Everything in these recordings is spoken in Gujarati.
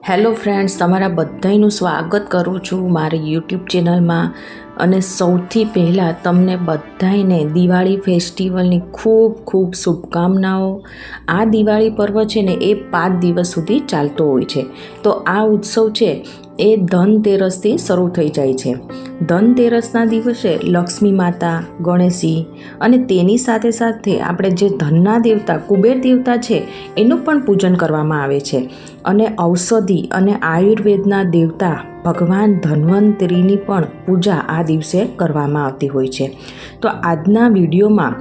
હેલો ફ્રેન્ડ્સ, તમારા બધાનું સ્વાગત કરું છું મારી યુટ્યુબ ચેનલમાં. અને સૌથી પહેલાં તમને બધાને દિવાળી ફેસ્ટિવલની ખૂબ ખૂબ શુભકામનાઓ. આ દિવાળી પર્વ છે ને એ 5 દિવસ સુધી ચાલતો હોય છે. તો આ ઉત્સવ છે એ ધનતેરસથી શરૂ થઈ જાય છે. ધનતેરસના દિવસે લક્ષ્મી માતા, ગણેશજી અને તેની સાથે સાથે આપણે જે ધનના દેવતા કુબેર દેવતા છે એનું પણ પૂજન કરવામાં આવે છે. અને ઔષધિ અને આયુર્વેદના દેવતા ભગવાન ધન્વંતરીની પણ પૂજા આ દિવસે કરવામાં આવતી હોય છે. તો આજના વિડીયોમાં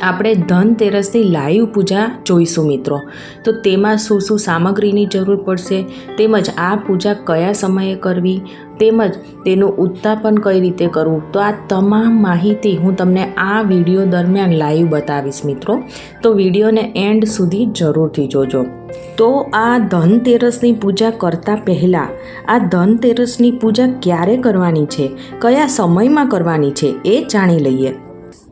આપણે ધનતેરસની લાઈવ પૂજા જોઈશું મિત્રો. તો તેમાં શું શું સામગ્રીની જરૂર પડશે, તેમજ આ પૂજા કયા સમયે કરવી, તેમજ તેનું ઉત્તાપન કઈ રીતે કરવું, તો આ તમામ માહિતી હું તમને આ વિડીયો દરમિયાન લાઈવ બતાવીશ મિત્રો. તો વિડીયોને એન્ડ સુધી જરૂરથી જોજો. તો આ ધનતેરસની પૂજા કરતાં પહેલાં આ ધનતેરસની પૂજા ક્યારે કરવાની છે, કયા સમયમાં કરવાની છે એ જાણી લઈએ.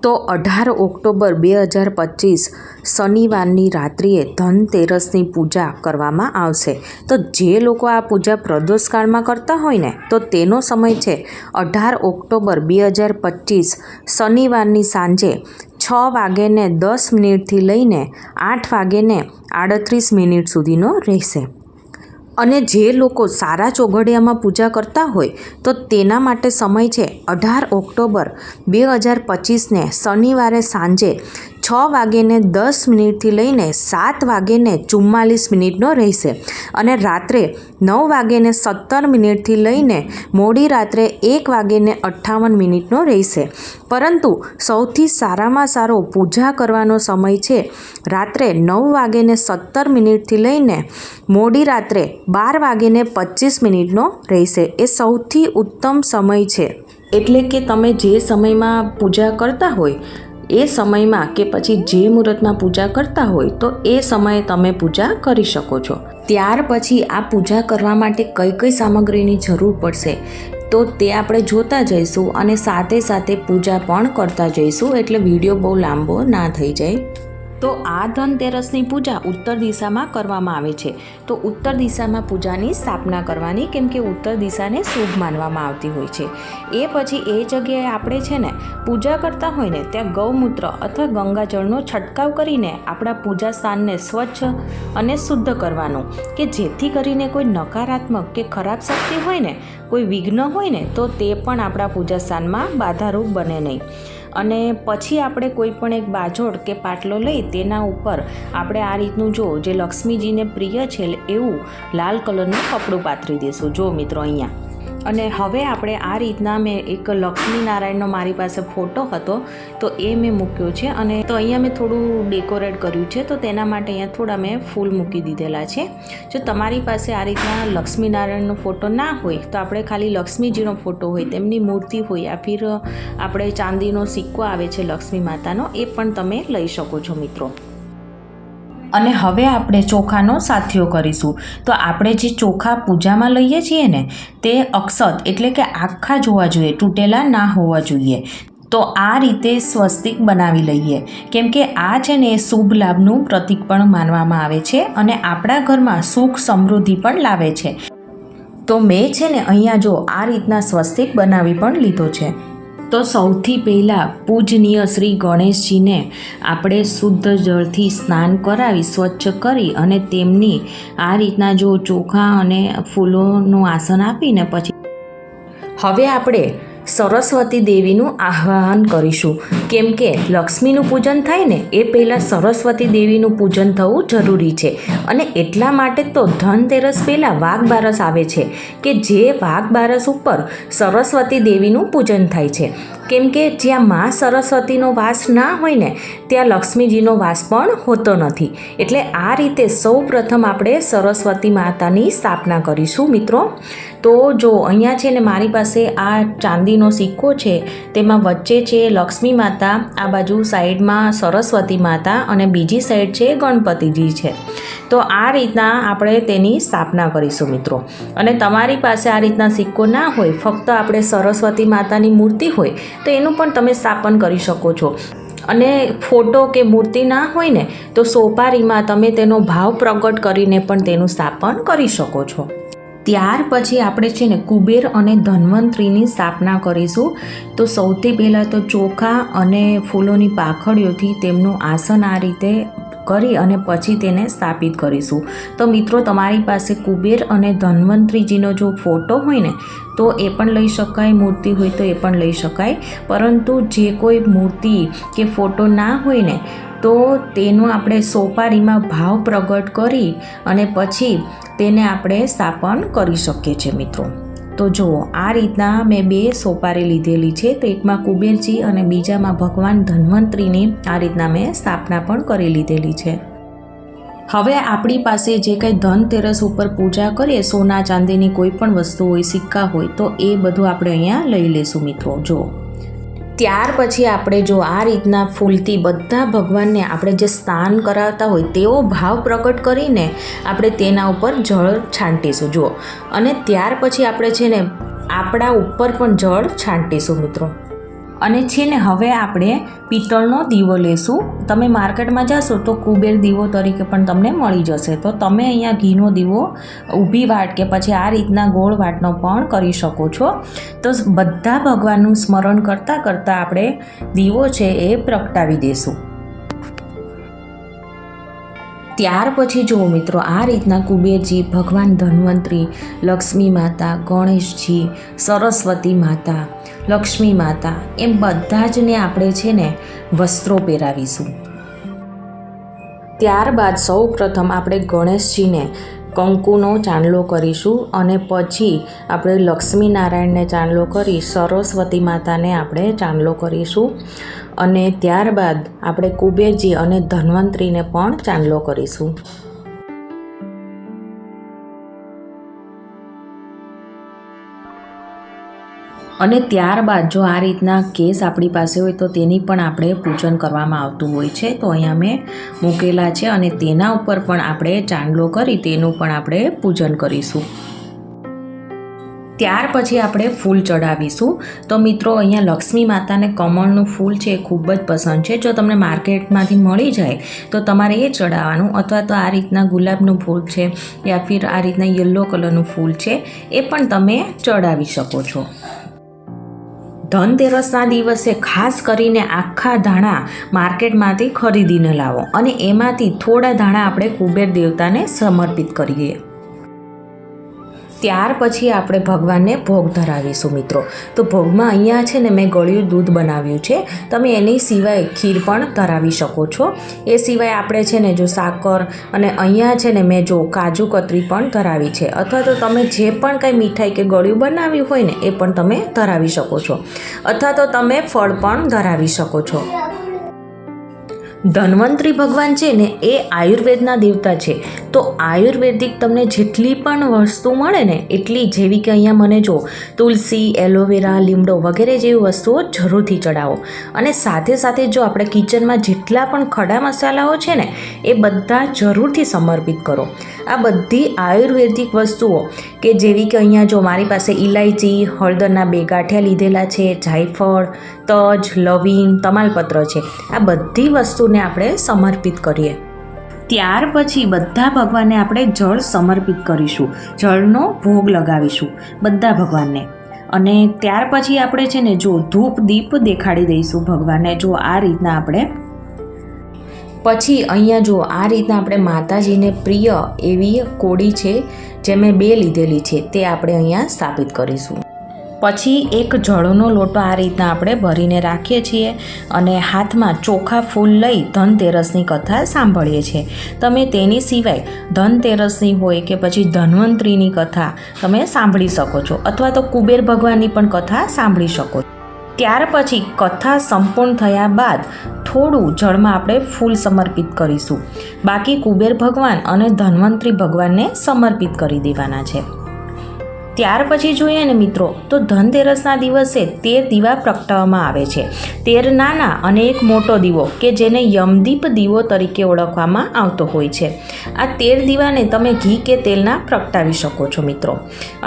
તો 18 ઓક્ટોબર 2025 શનિવારની રાત્રિએ ધનતેરસની પૂજા કરવામાં આવશે. તો જે લોકો આ પૂજા પ્રદોષકાળમાં કરતા હોય ને તો તેનો સમય છે 18 ઓક્ટોબર 2025 શનિવારની સાંજે 6:10 લઈને 8:38 સુધીનો રહેશે. અને જે લોકો સારા ચોઘડિયામાં પૂજા કરતા હોય તો તેના માટે સમય છે 18 ઓક્ટોબર 2025ને શનિવારે સાંજે 6:10 લઈને 7:44 રહેશે. અને રાત્રે 9:17 લઈને મોડી રાત્રે 1:58 રહેશે. પરંતુ સૌથી સારામાં સારો પૂજા કરવાનો સમય છે રાત્રે 9:17 લઈને મોડી રાત્રે 12:25 રહેશે. એ સૌથી ઉત્તમ સમય છે. એટલે કે તમે જે સમયમાં પૂજા કરતા હોય એ સમયમાં કે પછી જે મુહૂર્તમાં પૂજા કરતા હોય તો એ સમયે તમે પૂજા કરી શકો છો. ત્યાર પછી આ પૂજા કરવા માટે કઈ કઈ સામગ્રીની જરૂર પડશે તો તે આપણે જોતા જઈશું અને સાથે સાથે પૂજા પણ કરતા જઈશું, એટલે વિડીયો બહુ લાંબો ના થઈ જાય. તો આ ધનતેરસની પૂજા ઉત્તર દિશામાં કરવામાં આવે છે. તો ઉત્તર દિશામાં પૂજાની સ્થાપના કરવાની, કેમ કે ઉત્તર દિશાને શુભ માનવામાં આવતી હોય છે. એ પછી એ જગ્યાએ આપણે છે ને પૂજા કરતા હોય ને ત્યાં ગૌમૂત્ર અથવા ગંગાજળનો છંટકાવ કરીને આપણા પૂજા સ્થાનને સ્વચ્છ અને શુદ્ધ કરવાનું, કે જેથી કરીને કોઈ નકારાત્મક કે ખરાબ શક્તિ હોય ને, કોઈ વિઘ્ન હોય ને તો તે પણ આપણા પૂજા સ્થાનમાં બાધારૂપ બને નહીં. અને પછી આપણે કોઈ પણ એક બાજોડ કે પાટલો લઈ તેના ઉપર આપણે આ રીતનું જે લક્ષ્મીજીને પ્રિય છે એવું લાલ કલરનું કપડું પાથરી દઈશું. જો મિત્રો અહીંયા. અને હવે આપણે આ રીતના મેં એક લક્ષ્મીનારાયણનો મારી પાસે ફોટો હતો તો એ મેં મૂક્યો છે. અને તો અહીંયા મેં થોડું ડેકોરેટ કર્યું છે, તો તેના માટે અહીંયા થોડા મેં ફૂલ મૂકી દીધેલા છે. જો તમારી પાસે આ રીતના લક્ષ્મીનારાયણનો ફોટો ના હોય તો આપણે ખાલી લક્ષ્મીજીનો ફોટો હોય, તેમની મૂર્તિ હોય, યા ફિર આપણે ચાંદીનો સિક્કો આવે છે લક્ષ્મી માતાનો, એ પણ તમે લઈ શકો છો મિત્રો. અને હવે આપણે ચોખાનો સાથિયો કરીશું. તો આપણે જે ચોખા પૂજામાં લઈએ છીએ ને તે અક્ષત એટલે કે આખા જોવા જોઈએ, તૂટેલા ના હોવા જોઈએ. તો આ રીતે સ્વસ્તિક બનાવી લઈએ, કેમ કે આ છે ને શુભ લાભનું પ્રતીક પણ માનવામાં આવે છે અને આપણા ઘરમાં સુખ સમૃદ્ધિ પણ લાવે છે. તો મેં છે ને અહીંયા જો આ રીતના સ્વસ્તિક બનાવી પણ લીધો છે. તો સૌથી પહેલાં પૂજનીય શ્રી ગણેશજીને આપણે શુદ્ધ જળથી સ્નાન કરાવી સ્વચ્છ કરી અને તેમની આ રીતના જો ચોખા અને ફૂલોનું આસન આપીને પછી હવે આપણે સરસ્વતી દેવીનું આહ્વાન કરીશું. કેમ કે લક્ષ્મીનું પૂજન થાય ને એ પહેલાં સરસ્વતી દેવીનું પૂજન થવું જરૂરી છે. અને એટલા માટે તો ધનતેરસ પહેલાં વાઘ બારસ આવે છે, કે જે વાઘ બારસ ઉપર સરસ્વતી દેવીનું પૂજન થાય છે. કેમ કે જ્યાં મા સરસ્વતીનો વાસ ના હોય ને ત્યાં લક્ષ્મીજીનો વાસ પણ હોતો નથી. એટલે આ રીતે સૌ પ્રથમ આપણે સરસ્વતી માતાની સ્થાપના કરીશું મિત્રો. તો જો અહીંયા છે ને મારી પાસે આ ચાંદીનો સિક્કો છે, તેમાં વચ્ચે છે લક્ષ્મી માતા, આ બાજુ સાઈડમાં સરસ્વતી માતા અને બીજી સાઈડ છે ગણપતિજી છે. તો આ રીતના આપણે તેની સ્થાપના કરીશું મિત્રો. અને તમારી પાસે આ રીતના સિક્કો ના હોય, ફક્ત આપણે સરસ્વતી માતાની મૂર્તિ હોય તો એનું પણ તમે સ્થાપન કરી શકો છો. અને ફોટો કે મૂર્તિ ના હોય ને તો સોપારીમાં તમે તેનો ભાવ પ્રગટ કરીને પણ તેનું સ્થાપન કરી શકો છો. ત્યાર પછી આપણે છે ને કુબેર અને ધન્વંતરીની સ્થાપના કરીશું. તો સૌથી પહેલાં તો ચોખા અને ફૂલોની પાંખડીઓથી તેમનું આસન આ રીતે કરી અને પછી તેને સ્થાપિત કરીશું. તો મિત્રો, તમારી પાસે કુબેર અને ધન્વંતરીજીનો જો ફોટો હોય ને તો એ પણ લઈ શકાય, મૂર્તિ હોય તો એ પણ લઈ શકાય. પરંતુ જે કોઈ મૂર્તિ કે ફોટો ના હોય ને તો તેનો આપણે સોપારીમાં ભાવ પ્રગટ કરી અને પછી તેને આપણે સ્થાપન કરી શકીએ છીએ મિત્રો. તો જુઓ, આ રીતના મેં 2 સોપારી લીધેલી છે. તો એકમાં કુબેરજી અને બીજામાં ભગવાન ધન્વંતરીની આ રીતના મેં સ્થાપના પણ કરી લીધેલી છે. હવે આપણી પાસે જે કંઈ ધનતેરસ ઉપર પૂજા કરીએ, સોના ચાંદીની કોઈ પણ વસ્તુ હોય, સિક્કા હોય, તો એ બધું આપણે અહીંયા લઈ લેશું મિત્રો. જો ત્યાર પછી આપણે જો આ રીતના ફૂલથી બધા ભગવાનને આપણે જે સ્નાન કરાવતા હોય તેવો ભાવ પ્રગટ કરીને આપણે તેના ઉપર જળ છાંટીશું. જુઓ, અને ત્યાર પછી આપણે છે ને આપણા ઉપર પણ જળ છાંટીશું મિત્રો. અને છે ને હવે આપણે પિત્તળનો દીવો લેશું. તમે માર્કેટમાં જશો તો કુબેર દીવો તરીકે પણ તમને મળી જશે. તો તમે અહીંયા ઘીનો દીવો ઊભી વાટ કે પછી આ રીતના ગોળ વાટનો પણ કરી શકો છો. તો બધા ભગવાનનું સ્મરણ કરતાં કરતાં આપણે દીવો છે એ પ્રગટાવી દઈશું. ત્યાર પછી જુઓ મિત્રો, આ રીતના કુબેરજી, ભગવાન ધન્વંતરી, લક્ષ્મી માતા, ગણેશજી, સરસ્વતી માતા, લક્ષ્મી માતા, એમ બધા જને આપણે છે ને વસ્ત્રો પહેરાવીશું. ત્યારબાદ સૌ પ્રથમ આપણે ગણેશજીને કંકુનો ચાંદલો કરીશું અને પછી આપણે લક્ષ્મી નારાયણને ચાંદલો કરી સરસ્વતી માતાને આપણે ચાંદલો કરીશું અને ત્યારબાદ આપણે કુબેરજી અને ધન્વંતરીને પણ ચાંદલો કરીશું. અને ત્યારબાદ જો આ રીતના કેસ આપણી પાસે હોય તો તેની પણ આપણે પૂજન કરવામાં આવતું હોય છે. તો અહીંયા મેં મૂકેલા છે અને તેના ઉપર પણ આપણે ચાંદલો કરી તેનું પણ આપણે પૂજન કરીશું. ત્યાર પછી આપણે ફૂલ ચડાવીશું. તો મિત્રો, અહીંયા લક્ષ્મી માતાને કમળનું ફૂલ છે એ ખૂબ જ પસંદ છે. જો તમને માર્કેટમાંથી મળી જાય તો તમારે એ ચડાવવાનું, અથવા તો આ રીતના ગુલાબનું ફૂલ છે યા ફિર આ રીતના યલો કલરનું ફૂલ છે એ પણ તમે ચડાવી શકો છો. ધનતેરસના દિવસે ખાસ કરીને આખા ધાણા માર્કેટમાંથી ખરીદીને લાવો અને એમાંથી થોડા ધાણા આપણે કુબેર દેવતાને સમર્પિત કરીએ. ત્યાર પછી આપણે ભગવાનને ભોગ ધરાવીશું મિત્રો. તો ભોગમાં અહીંયા છે ને મેં ગળ્યું દૂધ બનાવ્યું છે. તમે એની સિવાય ખીર પણ ધરાવી શકો છો. એ સિવાય આપણે છે ને જો સાકર અને અહીંયા છે ને મેં જો કાજુ કતરી પણ ધરાવી છે. અથવા તો તમે જે પણ કંઈ મીઠાઈ કે ગળ્યું બનાવ્યું હોય ને એ પણ તમે ધરાવી શકો છો. અથવા તો તમે ફળ પણ ધરાવી શકો છો. ધન્વંતરી ભગવાન છે ને એ આયુર્વેદના દેવતા છે. તો આયુર્વેદિક તમને જેટલી પણ વસ્તુ મળે ને એટલી, જેવી કે અહીંયા મને જો તુલસી, એલોવેરા, લીમડો વગેરે જેવી વસ્તુઓ જરૂરથી ચડાવો. અને સાથે સાથે જો આપણે કિચનમાં જેટલા પણ ખડા મસાલાઓ છે ને એ બધા જરૂરથી સમર્પિત કરો. આ બધી આયુર્વેદિક વસ્તુઓ કે જેવી કે અહીંયા જો મારી પાસે ઇલાયચી, હળદરના 2 ગાંઠિયા લીધેલા છે, જાયફળ, તજ, લવિંગ, તમાલપત્ર છે, આ બધી વસ્તુને આપણે સમર્પિત કરીએ. ત્યાર પછી બધા ભગવાનને આપણે જળ સમર્પિત કરીશું. જળનો ભોગ લગાવીશું બધા ભગવાનને. અને ત્યાર પછી આપણે છે ને જો ધૂપ દીપ દેખાડી દઈશું ભગવાનને. જો આ રીતના આપણે પછી અહીંયા જો આ રીતના આપણે માતાજીને પ્રિય એવી કોડી છે જે મેં 2 લીધેલી છે તે આપણે અહીંયા સ્થાપિત કરીશું. પછી એક જળનો લોટો આ રીતના આપણે ભરીને રાખીએ છીએ અને હાથમાં ચોખા ફૂલ લઈ ધનતેરસની કથા સાંભળીએ છીએ. તમે તેની સિવાય ધનતેરસની હોય કે પછી ધન્વંતરીની કથા તમે સાંભળી શકો છો, અથવા તો કુબેર ભગવાનની પણ કથા સાંભળી શકો છો. ત્યાર પછી કથા સંપૂર્ણ થયા બાદ થોડું જળમાં આપણે ફૂલ સમર્પિત કરીશું. બાકી કુબેર ભગવાન અને ધન્વંતરી ભગવાનને સમર્પિત કરી દેવાના છે. ત્યાર પછી જોઈએ ને મિત્રો તો ધનતેરસના દિવસે 13 દીવા પ્રગટાવવામાં આવે છે. 13 નાના અને એક મોટો દીવો કે જેને યમદીપ દીવો તરીકે ઓળખવામાં આવતો હોય છે. આ 13 દીવાને તમે ઘી કે તેલના પ્રગટાવી શકો છો મિત્રો.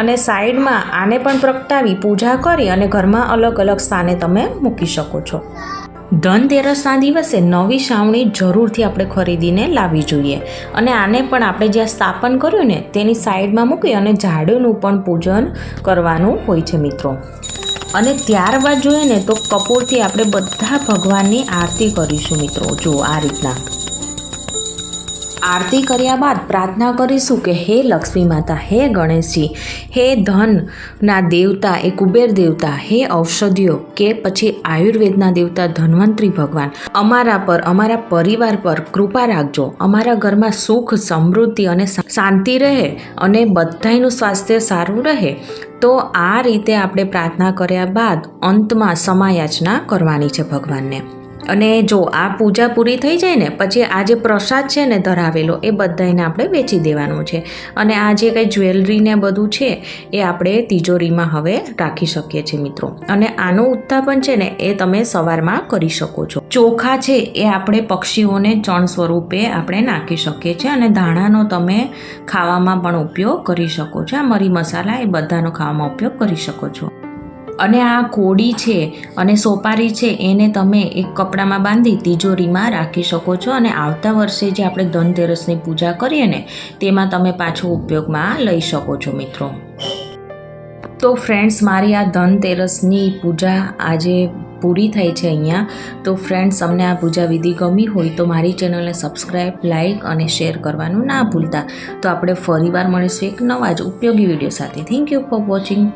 અને સાઈડમાં આને પણ પ્રગટાવી પૂજા કરી અને ઘરમાં અલગ અલગ સ્થાને તમે મૂકી શકો છો. ધનતેરસના દિવસે નવી છાવણી જરૂરથી આપણે ખરીદીને લાવવી જોઈએ અને આને પણ આપણે જ્યાં સ્થાપન કર્યું ને તેની સાઈડમાં મૂકી અને ઝાડુનું પણ પૂજન કરવાનું હોય છે મિત્રો. અને ત્યારબાદ જોઈએ ને તો કપૂરથી આપણે બધા ભગવાનની આરતી કરીશું મિત્રો. જો આ રીતના આરતી કર્યા બાદ પ્રાર્થના કરીશું કે હે લક્ષ્મી માતા, હે ગણેશજી, હે ધનના દેવતા, એ કુબેર દેવતા, હે ઔષધિઓ કે પછી આયુર્વેદના દેવતા ધન્વંતરી ભગવાન, અમારા પર, અમારા પરિવાર પર કૃપા રાખજો. અમારા ઘરમાં સુખ, સમૃદ્ધિ અને શાંતિ રહે અને બધાનું સ્વાસ્થ્ય સારું રહે. તો આ રીતે આપણે પ્રાર્થના કર્યા બાદ અંતમાં સમાયાચના કરવાની છે ભગવાનને. અને જો આ પૂજા પૂરી થઈ જાય ને પછી આ જે પ્રસાદ છે ને ધરાવેલો એ બધાને આપણે વેચી દેવાનું છે. અને આ જે કંઈ જ્વેલરી ને બધું છે એ આપણે તિજોરીમાં હવે રાખી શકીએ છીએ મિત્રો. અને આનું ઉત્થાપન છે ને એ તમે સવારમાં કરી શકો છો. ચોખા છે એ આપણે પક્ષીઓને ચણ સ્વરૂપે આપણે નાખી શકીએ છીએ અને ધાણાનો તમે ખાવામાં પણ ઉપયોગ કરી શકો છો. આ મરી મસાલા એ બધાનો ખાવામાં ઉપયોગ કરી શકો છો. અને આ કોડી છે અને સોપારી છે એને તમે એક કપડામાં બાંધી તિજોરીમાં રાખી શકો છો અને આવતા વર્ષે જે આપણે ધનતેરસની પૂજા કરીએ ને તેમાં તમે પાછો ઉપયોગમાં લઈ શકો છો મિત્રો. તો ફ્રેન્ડ્સ, મારી આ ધનતેરસની પૂજા આજે પૂરી થઈ છે અહીંયા. તો ફ્રેન્ડ્સ, અમને આ પૂજા વિધિ ગમી હોય તો મારી ચેનલને સબસ્ક્રાઈબ, લાઇક અને શેર કરવાનું ના ભૂલતા. તો આપણે ફરીવાર મળીશું એક નવા જ ઉપયોગી વિડીયો સાથે. Thank you for watching.